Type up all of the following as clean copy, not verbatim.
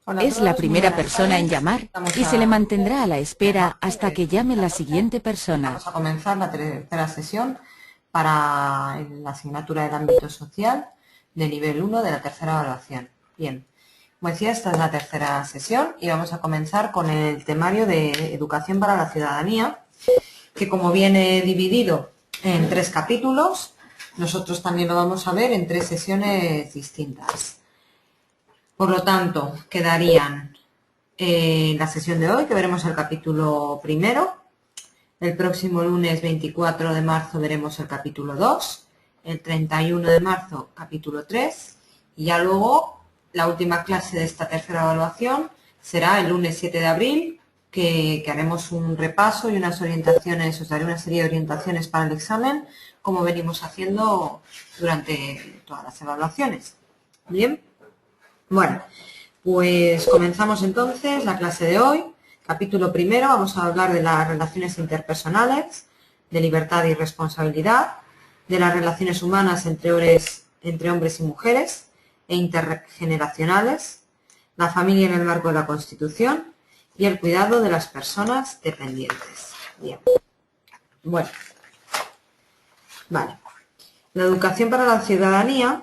Hola a Es la todos, muy primera buenas persona en tardes. llamar Estamos y se le mantendrá a la espera hasta que llame la siguiente persona. Vamos a comenzar la tercera sesión para la asignatura del ámbito social de nivel 1 de la tercera evaluación. Bien, como decía, esta es la tercera sesión y vamos a comenzar con el temario de Educación para la Ciudadanía, que como viene dividido en 3 capítulos, nosotros también lo vamos a ver en 3 sesiones distintas. Por lo tanto, quedarían la sesión de hoy, que veremos el capítulo primero. El próximo lunes 24 de marzo veremos el capítulo 2. El 31 de marzo, capítulo 3. Y ya luego, la última clase de esta tercera evaluación será el lunes 7 de abril, que haremos un repaso y unas orientaciones, os daré una serie de orientaciones para el examen, como venimos haciendo durante todas las evaluaciones. Bien. Bueno, pues comenzamos entonces la clase de hoy. Capítulo primero, vamos a hablar de las relaciones interpersonales, de libertad y responsabilidad, de las relaciones humanas entre hombres y mujeres e intergeneracionales, la familia en el marco de la Constitución y el cuidado de las personas dependientes. Bien. Bueno, vale. La educación para la ciudadanía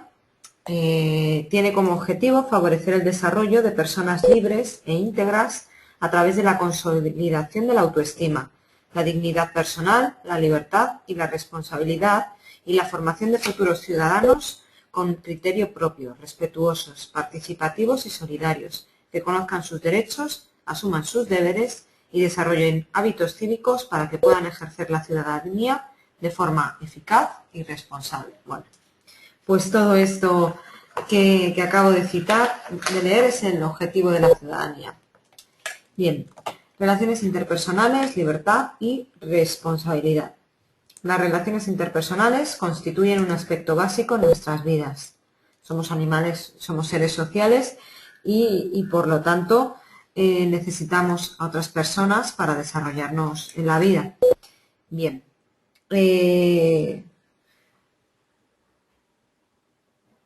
tiene como objetivo favorecer el desarrollo de personas libres e íntegras a través de la consolidación de la autoestima, la dignidad personal, la libertad y la responsabilidad y la formación de futuros ciudadanos con criterio propio, respetuosos, participativos y solidarios, que conozcan sus derechos, asuman sus deberes y desarrollen hábitos cívicos para que puedan ejercer la ciudadanía de forma eficaz y responsable. Bueno, pues todo esto que acabo de citar, de leer, es el objetivo de la ciudadanía. Bien, relaciones interpersonales, libertad y responsabilidad. Las relaciones interpersonales constituyen un aspecto básico en nuestras vidas. Somos animales, somos seres sociales y por lo tanto necesitamos a otras personas para desarrollarnos en la vida. Bien.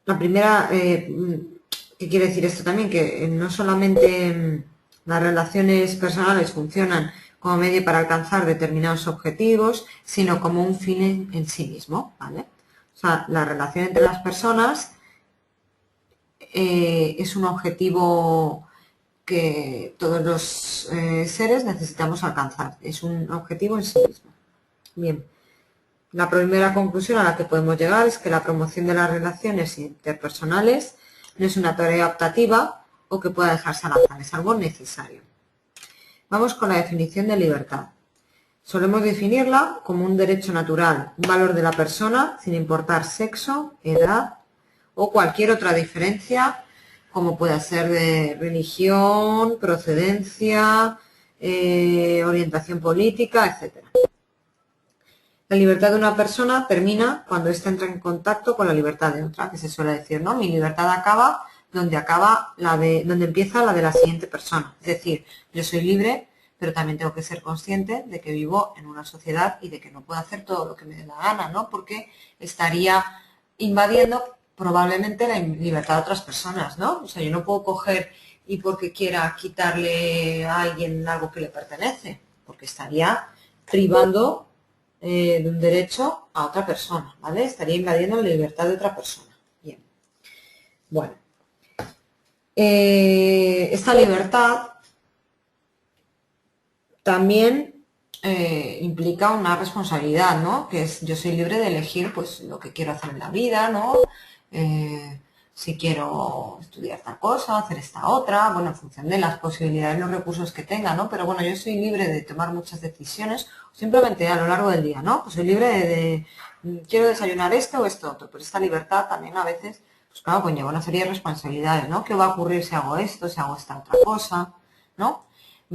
La primera, ¿qué quiere decir esto también? Que no solamente las relaciones personales funcionan como medio para alcanzar determinados objetivos, sino como un fin en sí mismo, ¿vale? O sea, la relación entre las personas es un objetivo que todos los seres necesitamos alcanzar. Es un objetivo en sí mismo. Bien. La primera conclusión a la que podemos llegar es que la promoción de las relaciones interpersonales no es una tarea optativa o que pueda dejarse al azar, es algo necesario. Vamos con la definición de libertad. Solemos definirla como un derecho natural, un valor de la persona sin importar sexo, edad o cualquier otra diferencia, como pueda ser de religión, procedencia, orientación política, etc. La libertad de una persona termina cuando ésta entra en contacto con la libertad de otra, que se suele decir, ¿no? Mi libertad acaba donde empieza la de la siguiente persona. Es decir, yo soy libre, pero también tengo que ser consciente de que vivo en una sociedad y de que no puedo hacer todo lo que me dé la gana, ¿no? Porque estaría invadiendo probablemente la libertad de otras personas, ¿no? O sea, yo no puedo coger y porque quiera quitarle a alguien algo que le pertenece, porque estaría privando de un derecho a otra persona, ¿vale? Estaría invadiendo la libertad de otra persona. Bien. Bueno. Esta libertad también implica una responsabilidad, ¿no? Que es, yo soy libre de elegir, pues, lo que quiero hacer en la vida, ¿no? Si quiero estudiar tal cosa, hacer esta otra, bueno, en función de las posibilidades y los recursos que tenga, ¿no? Pero bueno, yo soy libre de tomar muchas decisiones, simplemente a lo largo del día, ¿no? Pues soy libre de quiero desayunar esto o esto otro, pero esta libertad también a veces, pues claro, conlleva una serie de responsabilidades, ¿no? ¿Qué va a ocurrir si hago esto, si hago esta otra cosa, ¿no?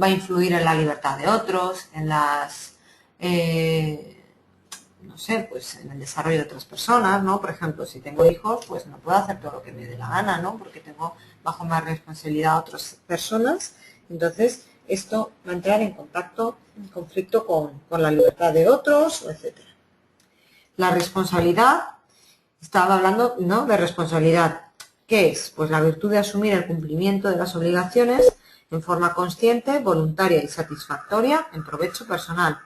Va a influir en la libertad de otros, en las... no sé, pues en el desarrollo de otras personas, ¿no? Por ejemplo, si tengo hijos, pues no puedo hacer todo lo que me dé la gana, ¿no? Porque tengo bajo más responsabilidad a otras personas. Entonces, esto va a entrar en conflicto con la libertad de otros, etc. La responsabilidad, estaba hablando, ¿no?, de responsabilidad. ¿Qué es? Pues la virtud de asumir el cumplimiento de las obligaciones en forma consciente, voluntaria y satisfactoria en provecho personal.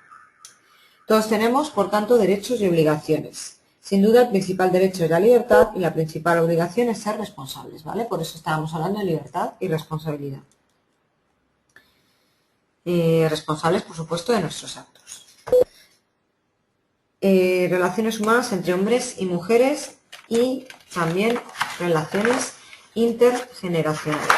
Todos tenemos, por tanto, derechos y obligaciones. Sin duda, el principal derecho es la libertad y la principal obligación es ser responsables, ¿vale? Por eso estábamos hablando de libertad y responsabilidad. Responsables, por supuesto, de nuestros actos. Relaciones humanas entre hombres y mujeres y también relaciones intergeneracionales.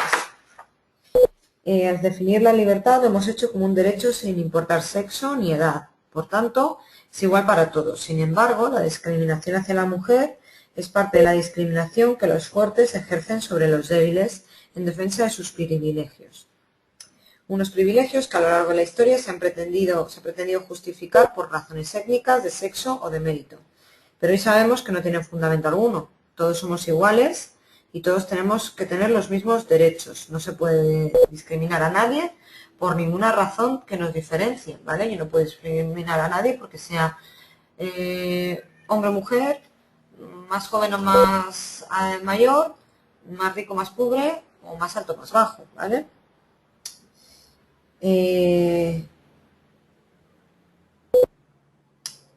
Al definir la libertad lo hemos hecho como un derecho sin importar sexo ni edad. Por tanto, es igual para todos. Sin embargo, la discriminación hacia la mujer es parte de la discriminación que los fuertes ejercen sobre los débiles en defensa de sus privilegios. Unos privilegios que a lo largo de la historia se ha pretendido justificar por razones étnicas, de sexo o de mérito. Pero hoy sabemos que no tienen fundamento alguno. Todos somos iguales y todos tenemos que tener los mismos derechos. No se puede discriminar a nadie por ninguna razón que nos diferencie, ¿vale? Yo no puedo discriminar a nadie porque sea hombre o mujer, más joven o más mayor, más rico o más pobre, o más alto o más bajo, ¿vale?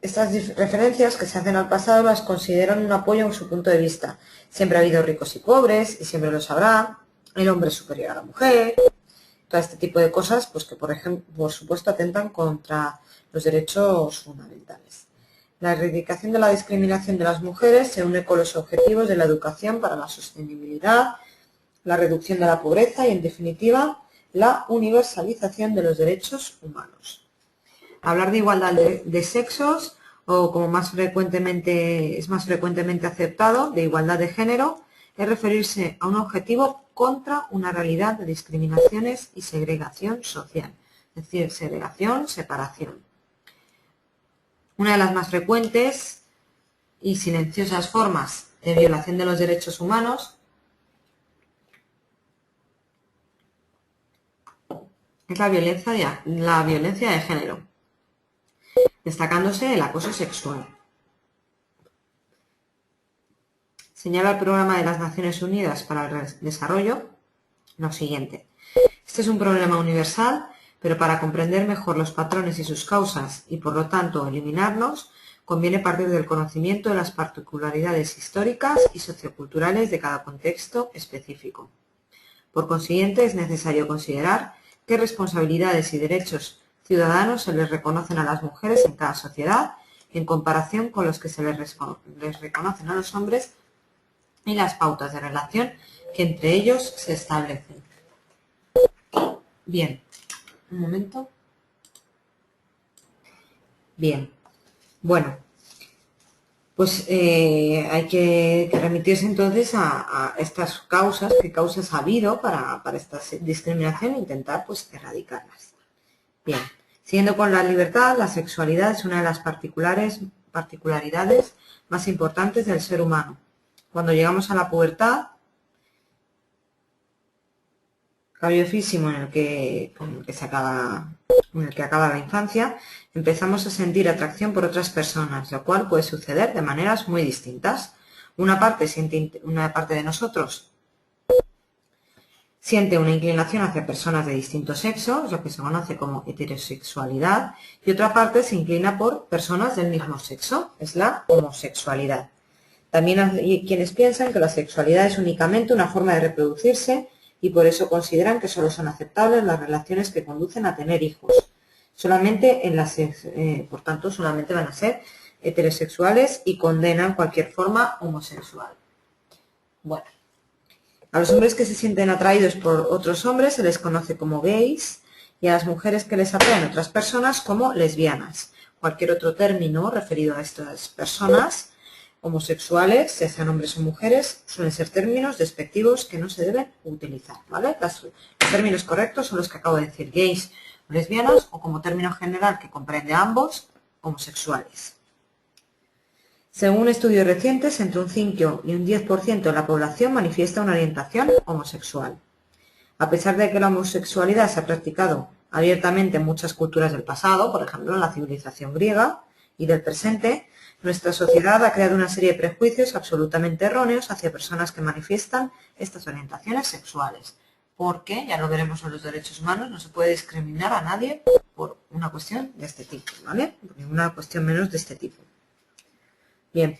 Estas referencias que se hacen al pasado las consideran un apoyo en su punto de vista. Siempre ha habido ricos y pobres, y siempre lo sabrá. El hombre es superior a la mujer. Todo este tipo de cosas, pues que por supuesto atentan contra los derechos fundamentales. La erradicación de la discriminación de las mujeres se une con los objetivos de la educación para la sostenibilidad, la reducción de la pobreza y, en definitiva, la universalización de los derechos humanos. Hablar de igualdad de sexos, o como es más frecuentemente aceptado, de igualdad de género, es referirse a un objetivo contra una realidad de discriminaciones y segregación social, es decir, segregación, separación. Una de las más frecuentes y silenciosas formas de violación de los derechos humanos es la violencia de género, destacándose el acoso sexual. Señala el Programa de las Naciones Unidas para el Desarrollo lo siguiente. Este es un problema universal, pero para comprender mejor los patrones y sus causas y, por lo tanto, eliminarlos, conviene partir del conocimiento de las particularidades históricas y socioculturales de cada contexto específico. Por consiguiente, es necesario considerar qué responsabilidades y derechos ciudadanos se les reconocen a las mujeres en cada sociedad en comparación con los que se les reconocen a los hombres y las pautas de relación que entre ellos se establecen. Bien, un momento. Bien, bueno, pues hay que remitirse entonces a estas causas, qué causas ha habido para esta discriminación e intentar pues erradicarlas. Bien, siguiendo con la libertad, la sexualidad es una de las particularidades más importantes del ser humano. Cuando llegamos a la pubertad, cambio físico en el que acaba la infancia, empezamos a sentir atracción por otras personas, lo cual puede suceder de maneras muy distintas. Una parte de nosotros siente una inclinación hacia personas de distinto sexo, lo que se conoce como heterosexualidad, y otra parte se inclina por personas del mismo sexo, es la homosexualidad. También hay quienes piensan que la sexualidad es únicamente una forma de reproducirse y por eso consideran que solo son aceptables las relaciones que conducen a tener hijos. Por tanto, solamente van a ser heterosexuales y condenan cualquier forma homosexual. Bueno, a los hombres que se sienten atraídos por otros hombres se les conoce como gays y a las mujeres que les atraen otras personas como lesbianas. Cualquier otro término referido a estas personas homosexuales, sean hombres o mujeres, suelen ser términos despectivos que no se deben utilizar, ¿vale? Los términos correctos son los que acabo de decir, gays o lesbianas, o como término general que comprende a ambos, homosexuales. Según estudios recientes, entre un 5 y un 10% de la población manifiesta una orientación homosexual. A pesar de que la homosexualidad se ha practicado abiertamente en muchas culturas del pasado, por ejemplo en la civilización griega y del presente, Nuestra sociedad ha creado una serie de prejuicios absolutamente erróneos hacia personas que manifiestan estas orientaciones sexuales. Porque, ya lo veremos en los derechos humanos, no se puede discriminar a nadie por una cuestión de este tipo, ¿vale? Por ninguna cuestión menos de este tipo. Bien.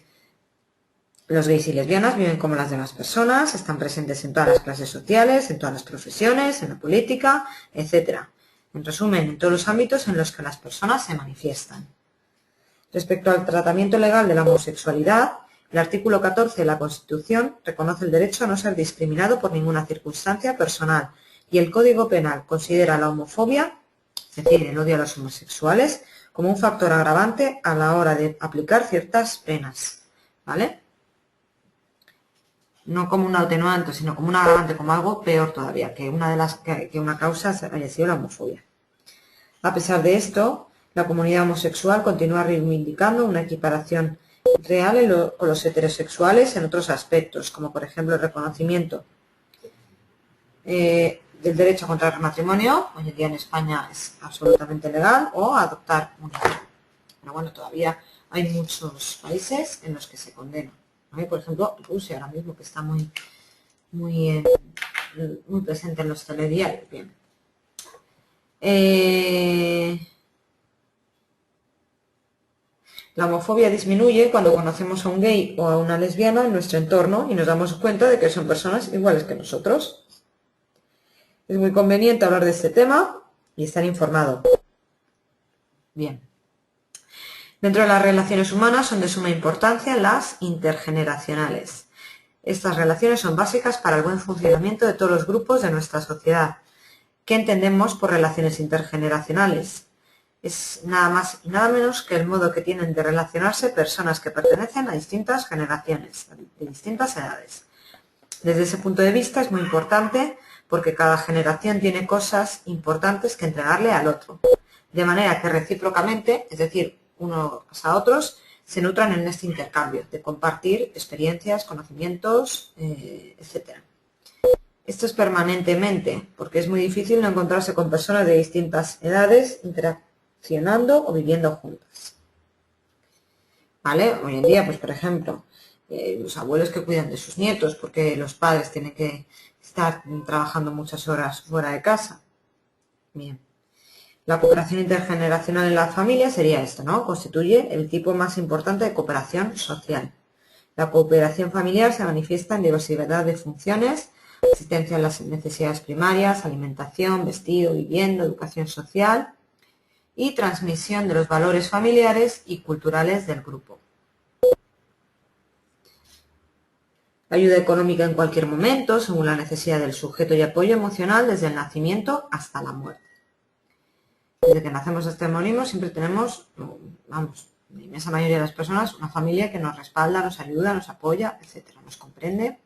Los gays y lesbianas viven como las demás personas, están presentes en todas las clases sociales, en todas las profesiones, en la política, etc. En resumen, en todos los ámbitos en los que las personas se manifiestan. Respecto al tratamiento legal de la homosexualidad, el artículo 14 de la Constitución reconoce el derecho a no ser discriminado por ninguna circunstancia personal y el Código Penal considera la homofobia, es decir, el odio a los homosexuales, como un factor agravante a la hora de aplicar ciertas penas, ¿vale? No como un atenuante, sino como un agravante, como algo peor todavía, que una causa haya sido la homofobia. A pesar de esto, la comunidad homosexual continúa reivindicando una equiparación real con los heterosexuales en otros aspectos, como por ejemplo el reconocimiento del derecho contra el matrimonio. Hoy en día en España es absolutamente legal, o adoptar un hijo. Pero bueno, todavía hay muchos países en los que se condena. Por ejemplo, Rusia ahora mismo, que está muy presente en los telediarios. Bien. La homofobia disminuye cuando conocemos a un gay o a una lesbiana en nuestro entorno y nos damos cuenta de que son personas iguales que nosotros. Es muy conveniente hablar de este tema y estar informado. Bien. Dentro de las relaciones humanas son de suma importancia las intergeneracionales. Estas relaciones son básicas para el buen funcionamiento de todos los grupos de nuestra sociedad. ¿Qué entendemos por relaciones intergeneracionales? Es nada más y nada menos que el modo que tienen de relacionarse personas que pertenecen a distintas generaciones, de distintas edades. Desde ese punto de vista es muy importante porque cada generación tiene cosas importantes que entregarle al otro, de manera que recíprocamente, es decir, unos a otros, se nutran en este intercambio de compartir experiencias, conocimientos, etc. Esto es permanentemente, porque es muy difícil no encontrarse con personas de distintas edades interaccionando o viviendo juntas. ¿Vale? Hoy en día, pues por ejemplo, los abuelos que cuidan de sus nietos porque los padres tienen que estar trabajando muchas horas fuera de casa. Bien. La cooperación intergeneracional en la familia sería esto, ¿no? Constituye el tipo más importante de cooperación social. La cooperación familiar se manifiesta en diversidad de funciones, asistencia a las necesidades primarias, alimentación, vestido, vivienda, educación social y transmisión de los valores familiares y culturales del grupo. Ayuda económica en cualquier momento, según la necesidad del sujeto, y apoyo emocional desde el nacimiento hasta la muerte. Desde que nacemos hasta que morimos siempre tenemos, vamos, la inmensa mayoría de las personas, una familia que nos respalda, nos ayuda, nos apoya, etc., nos comprende.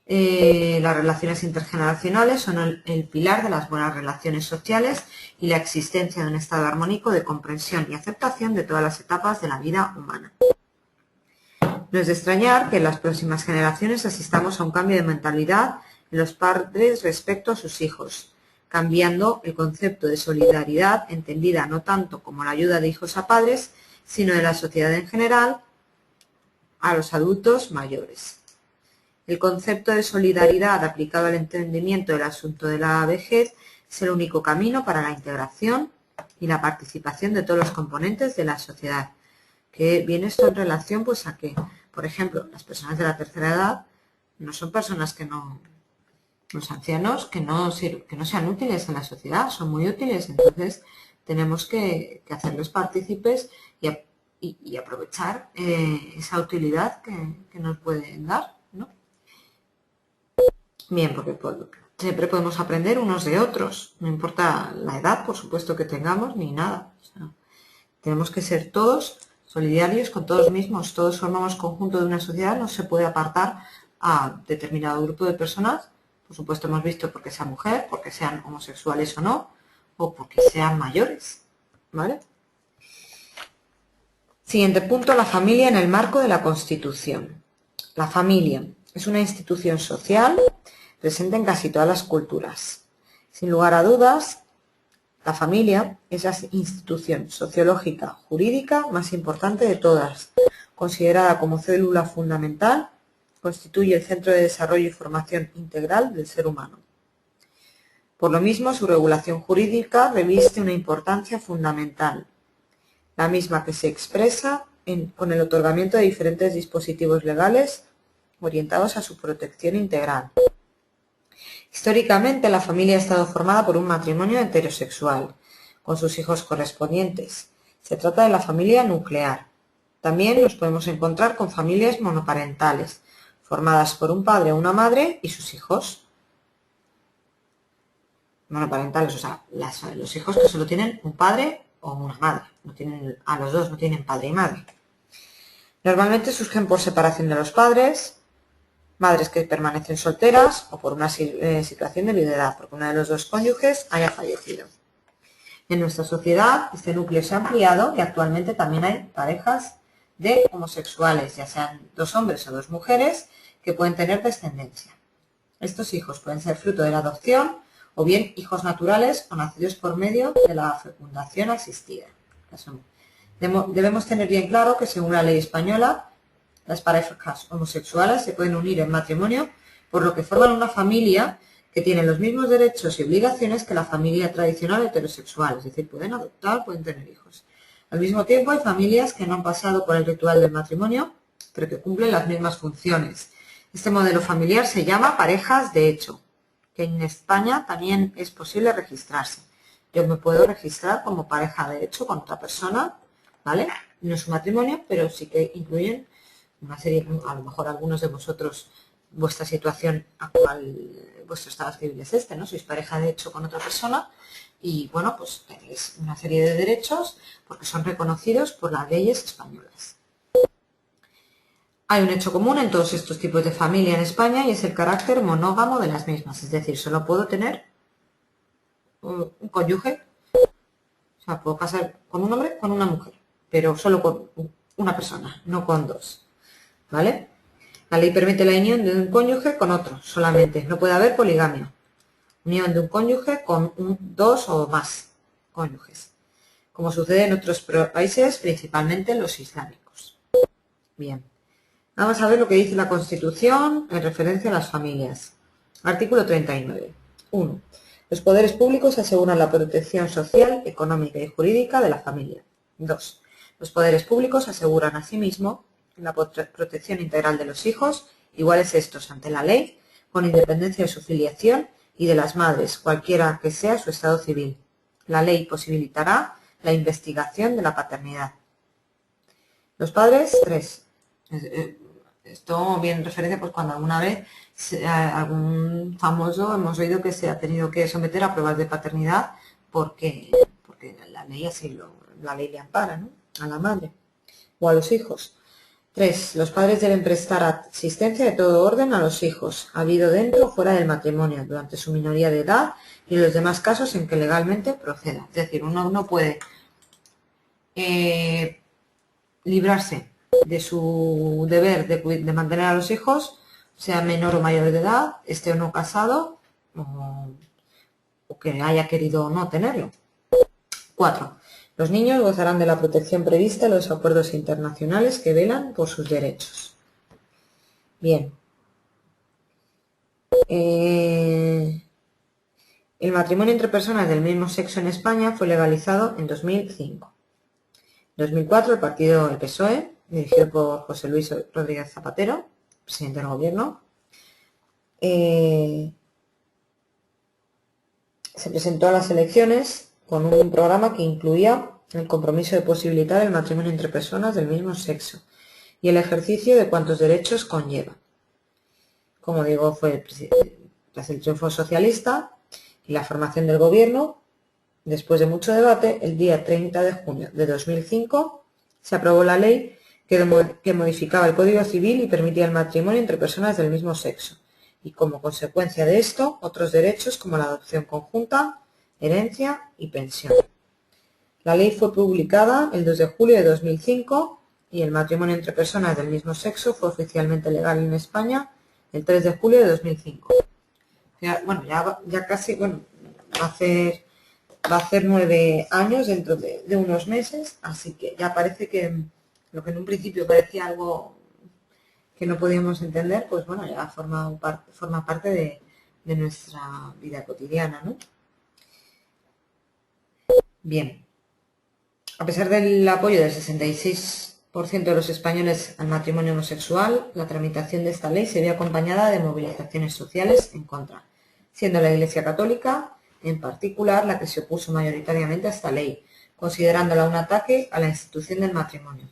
Las relaciones intergeneracionales son el pilar de las buenas relaciones sociales y la existencia de un estado armónico de comprensión y aceptación de todas las etapas de la vida humana. No es de extrañar que en las próximas generaciones asistamos a un cambio de mentalidad en los padres respecto a sus hijos, cambiando el concepto de solidaridad entendida no tanto como la ayuda de hijos a padres, sino de la sociedad en general a los adultos mayores. El concepto de solidaridad aplicado al entendimiento del asunto de la vejez es el único camino para la integración y la participación de todos los componentes de la sociedad. Que viene esto en relación pues a que, por ejemplo, las personas de la tercera edad no son personas que no, los ancianos que no sean útiles en la sociedad, son muy útiles, entonces tenemos que hacerlos partícipes y aprovechar esa utilidad que nos pueden dar, ¿no? Bien, porque siempre podemos aprender unos de otros, no importa la edad, por supuesto, que tengamos, ni nada. O sea, tenemos que ser todos solidarios con todos mismos, todos formamos conjunto de una sociedad, no se puede apartar a determinado grupo de personas, por supuesto hemos visto porque sea mujer, porque sean homosexuales o no, o porque sean mayores, ¿vale? Siguiente punto, la familia en el marco de la Constitución. La familia es una institución social presente en casi todas las culturas. Sin lugar a dudas, La familia es la institución sociológica jurídica más importante de todas, considerada como célula fundamental, constituye el centro de desarrollo y formación integral del ser humano. Por lo mismo, su regulación jurídica reviste una importancia fundamental, la misma que se expresa con el otorgamiento de diferentes dispositivos legales orientados a su protección integral. Históricamente, la familia ha estado formada por un matrimonio heterosexual, con sus hijos correspondientes. Se trata de la familia nuclear. También nos podemos encontrar con familias monoparentales, formadas por un padre o una madre y sus hijos. Monoparentales, o sea, los hijos que solo tienen un padre o una madre. A los dos no tienen padre y madre. Normalmente surgen por separación de los padres, madres que permanecen solteras o por una situación de viudedad, porque uno de los dos cónyuges haya fallecido. En nuestra sociedad este núcleo se ha ampliado y actualmente también hay parejas de homosexuales, ya sean dos hombres o dos mujeres, que pueden tener descendencia. Estos hijos pueden ser fruto de la adopción o bien hijos naturales o nacidos por medio de la fecundación asistida. Debemos tener bien claro que según la ley española, las parejas homosexuales se pueden unir en matrimonio, por lo que forman una familia que tiene los mismos derechos y obligaciones que la familia tradicional heterosexual, es decir, pueden adoptar, pueden tener hijos. Al mismo tiempo, hay familias que no han pasado por el ritual del matrimonio, pero que cumplen las mismas funciones. Este modelo familiar se llama parejas de hecho, que en España también es posible registrarse. Yo me puedo registrar como pareja de hecho con otra persona, ¿vale? No es un matrimonio, pero sí que incluyen una serie, a lo mejor algunos de vosotros, vuestra situación actual, vuestro estado civil es este, ¿no? Sois pareja de hecho con otra persona y, bueno, pues tenéis una serie de derechos porque son reconocidos por las leyes españolas. Hay un hecho común en todos estos tipos de familia en España y es el carácter monógamo de las mismas, es decir, solo puedo tener un cónyuge, o sea, puedo casar con un hombre, con una mujer, pero solo con una persona, no con dos, ¿vale? La ley permite la unión de un cónyuge con otro solamente, no puede haber poligamia. Unión de un cónyuge con dos o más cónyuges, como sucede en otros países, principalmente los islámicos. Bien, vamos a ver lo que dice la Constitución en referencia a las familias. Artículo 39. 1. Los poderes públicos aseguran la protección social, económica y jurídica de la familia. 2. Los poderes públicos aseguran asimismo la protección integral de los hijos, iguales estos ante la ley, con independencia de su filiación y de las madres, cualquiera que sea su estado civil. La ley posibilitará la investigación de la paternidad. Los padres, 3. Esto viene en referencia pues cuando alguna vez algún famoso hemos oído que se ha tenido que someter a pruebas de paternidad porque la ley así la ley le ampara, ¿no? A la madre o a los hijos. 3. Los padres deben prestar asistencia de todo orden a los hijos, habido dentro o fuera del matrimonio, durante su minoría de edad y en los demás casos en que legalmente proceda. Es decir, uno no puede librarse de su deber de mantener a los hijos, sea menor o mayor de edad, esté o no casado, o que haya querido no tenerlo. 4. Los niños gozarán de la protección prevista en los acuerdos internacionales que velan por sus derechos. Bien. El matrimonio entre personas del mismo sexo en España fue legalizado en 2005. En 2004 el PSOE, dirigido por José Luis Rodríguez Zapatero, presidente del gobierno, se presentó a las elecciones con un programa que incluía el compromiso de posibilitar el matrimonio entre personas del mismo sexo y el ejercicio de cuantos derechos conlleva. Como digo, fue tras el triunfo socialista y la formación del gobierno, después de mucho debate, el día 30 de junio de 2005 se aprobó la ley que modificaba el Código Civil y permitía el matrimonio entre personas del mismo sexo, y como consecuencia de esto, otros derechos como la adopción conjunta, herencia y pensión. La ley fue publicada el 2 de julio de 2005 y el matrimonio entre personas del mismo sexo fue oficialmente legal en España el 3 de julio de 2005. Bueno, ya casi, bueno, va a hacer va a hacer 9 años dentro de unos meses, así que ya parece que lo que en un principio parecía algo que no podíamos entender, pues bueno, ya forma parte de nuestra vida cotidiana, ¿no? Bien, a pesar del apoyo del 66% de los españoles al matrimonio homosexual, la tramitación de esta ley se vio acompañada de movilizaciones sociales en contra, siendo la Iglesia Católica, en particular, la que se opuso mayoritariamente a esta ley, considerándola un ataque a la institución del matrimonio.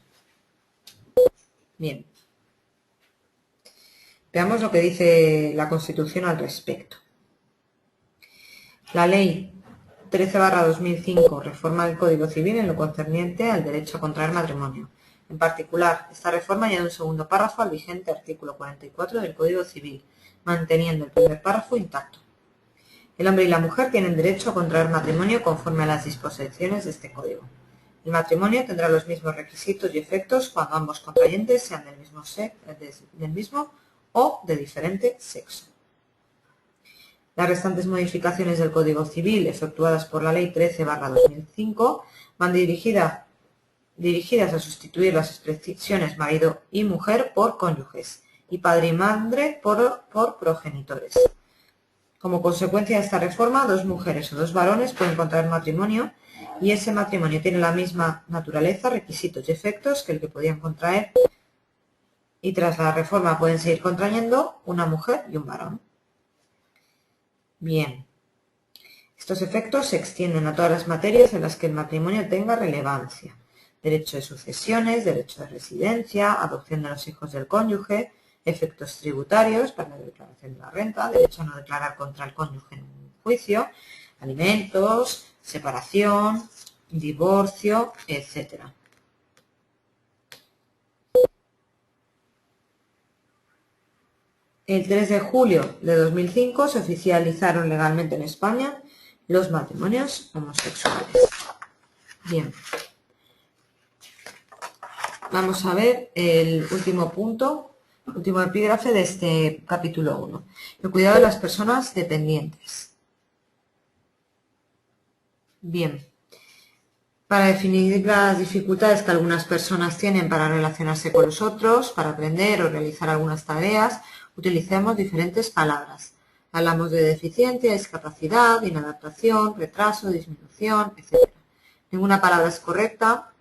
Bien. Veamos lo que dice la Constitución al respecto. La Ley 13/2005 reforma el Código Civil en lo concerniente al derecho a contraer matrimonio. En particular, esta reforma añade un segundo párrafo al vigente artículo 44 del Código Civil, manteniendo el primer párrafo intacto. El hombre y la mujer tienen derecho a contraer matrimonio conforme a las disposiciones de este código. El matrimonio tendrá los mismos requisitos y efectos cuando ambos contrayentes sean del mismo o de diferente sexo. Las restantes modificaciones del Código Civil efectuadas por la Ley 13/2005 van dirigidas a sustituir las expresiones marido y mujer por cónyuges y padre y madre por progenitores. Como consecuencia de esta reforma, 2 mujeres o 2 varones pueden contraer matrimonio y ese matrimonio tiene la misma naturaleza, requisitos y efectos que el que podían contraer, y tras la reforma pueden seguir contrayendo una mujer y un varón. Bien, estos efectos se extienden a todas las materias en las que el matrimonio tenga relevancia: derecho de sucesiones, derecho de residencia, adopción de los hijos del cónyuge, efectos tributarios para la declaración de la renta, derecho a no declarar contra el cónyuge en un juicio, alimentos, separación, divorcio, etc. El 3 de julio de 2005 se oficializaron legalmente en España los matrimonios homosexuales. Bien. Vamos a ver el último punto, último epígrafe de este capítulo 1. El cuidado de las personas dependientes. Bien. Para definir las dificultades que algunas personas tienen para relacionarse con los otros, para aprender o realizar algunas tareas, utilizamos diferentes palabras. Hablamos de deficiencia, discapacidad, inadaptación, retraso, disminución, etc. Ninguna palabra es correcta,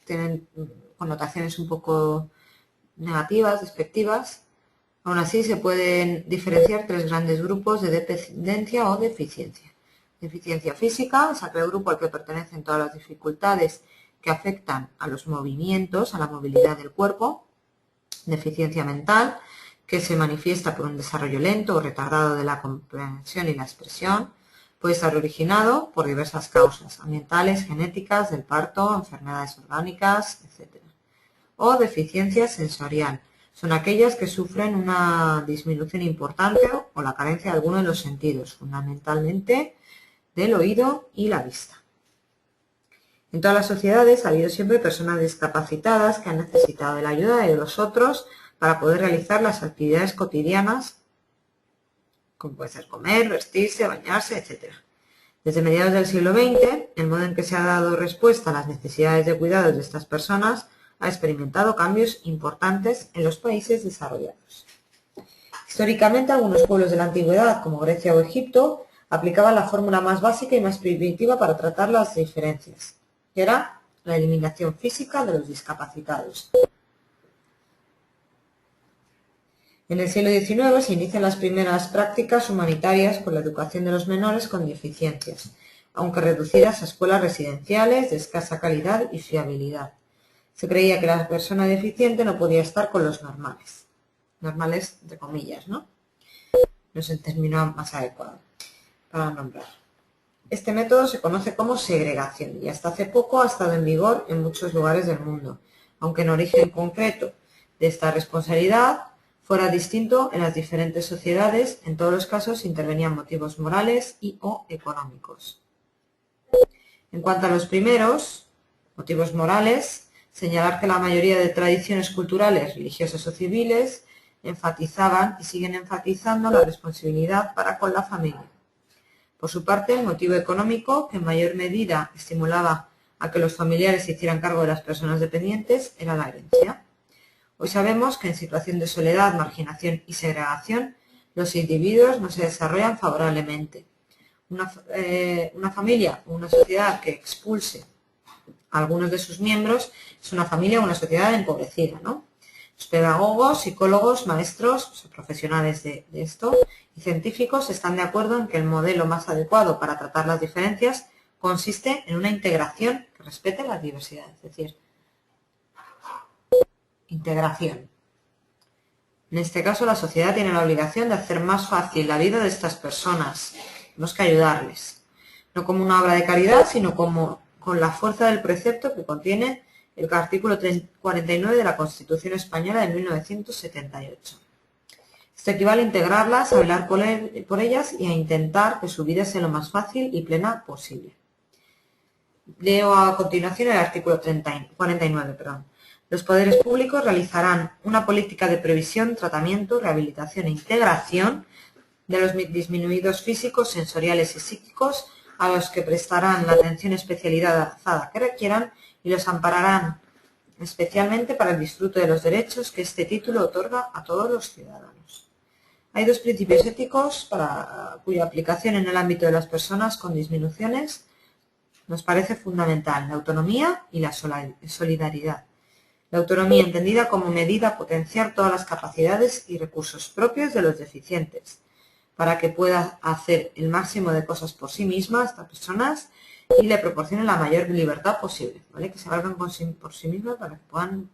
tienen connotaciones un poco negativas, despectivas. Aún así, se pueden diferenciar 3 grandes grupos de dependencia o deficiencia. Deficiencia física es aquel grupo al que pertenecen todas las dificultades que afectan a los movimientos, a la movilidad del cuerpo. Deficiencia mental, que se manifiesta por un desarrollo lento o retardado de la comprensión y la expresión. Puede estar originado por diversas causas ambientales, genéticas, del parto, enfermedades orgánicas, etc. O deficiencia sensorial. Son aquellas que sufren una disminución importante o la carencia de alguno de los sentidos, fundamentalmente del oído y la vista. En todas las sociedades ha habido siempre personas discapacitadas que han necesitado de la ayuda de los otros para poder realizar las actividades cotidianas, como puede ser comer, vestirse, bañarse, etc. Desde mediados del siglo XX, el modo en que se ha dado respuesta a las necesidades de cuidados de estas personas ha experimentado cambios importantes en los países desarrollados. Históricamente, algunos pueblos de la antigüedad, como Grecia o Egipto, aplicaban la fórmula más básica y más primitiva para tratar las diferencias, que era la eliminación física de los discapacitados. En el siglo XIX se inician las primeras prácticas humanitarias por la educación de los menores con deficiencias, aunque reducidas a escuelas residenciales de escasa calidad y fiabilidad. Se creía que la persona deficiente no podía estar con los normales. Normales, entre comillas, ¿no? No es el término más adecuado para nombrar. Este método se conoce como segregación y hasta hace poco ha estado en vigor en muchos lugares del mundo, aunque en origen concreto de esta responsabilidad fuera distinto en las diferentes sociedades. En todos los casos intervenían motivos morales y o económicos. En cuanto a los primeros, motivos morales, señalar que la mayoría de tradiciones culturales, religiosas o civiles enfatizaban y siguen enfatizando la responsabilidad para con la familia. Por su parte, el motivo económico, que en mayor medida estimulaba a que los familiares se hicieran cargo de las personas dependientes, era la herencia. Hoy sabemos que en situación de soledad, marginación y segregación, los individuos no se desarrollan favorablemente. Una familia o una sociedad que expulse a algunos de sus miembros es una familia o una sociedad empobrecida, ¿no? Los pedagogos, psicólogos, maestros, profesionales de esto y científicos están de acuerdo en que el modelo más adecuado para tratar las diferencias consiste en una integración que respete la diversidad, es decir, integración. En este caso, la sociedad tiene la obligación de hacer más fácil la vida de estas personas. Tenemos que ayudarles, no como una obra de caridad, sino como con la fuerza del precepto que contiene el artículo 49 de la Constitución Española de 1978. Esto equivale a integrarlas, a velar por ellas y a intentar que su vida sea lo más fácil y plena posible. Leo a continuación el artículo 49. Los poderes públicos realizarán una política de previsión, tratamiento, rehabilitación e integración de los disminuidos físicos, sensoriales y psíquicos a los que prestarán la atención especializada que requieran y los ampararán especialmente para el disfrute de los derechos que este título otorga a todos los ciudadanos. Hay dos principios éticos cuya aplicación en el ámbito de las personas con disminuciones nos parece fundamental: la autonomía y la solidaridad. La autonomía entendida como medida a potenciar todas las capacidades y recursos propios de los deficientes, para que pueda hacer el máximo de cosas por sí mismas estas personas y le proporcionen la mayor libertad posible, ¿vale? Que se valgan por sí mismas para que puedan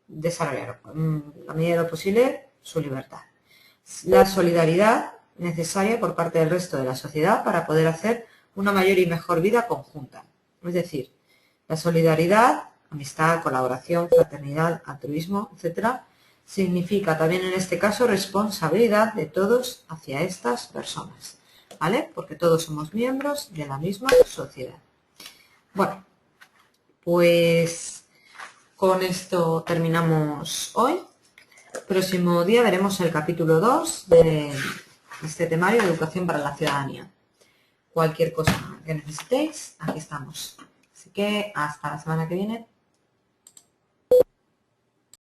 desarrollar la medida de lo posible su libertad. La solidaridad necesaria por parte del resto de la sociedad para poder hacer una mayor y mejor vida conjunta. Es decir, la solidaridad, amistad, colaboración, fraternidad, altruismo, etc., significa también en este caso responsabilidad de todos hacia estas personas, ¿vale? Porque todos somos miembros de la misma sociedad. Bueno, pues con esto terminamos hoy. Próximo día veremos el capítulo 2 de este temario de educación para la ciudadanía. Cualquier cosa que necesitéis, aquí estamos. Así que hasta la semana que viene.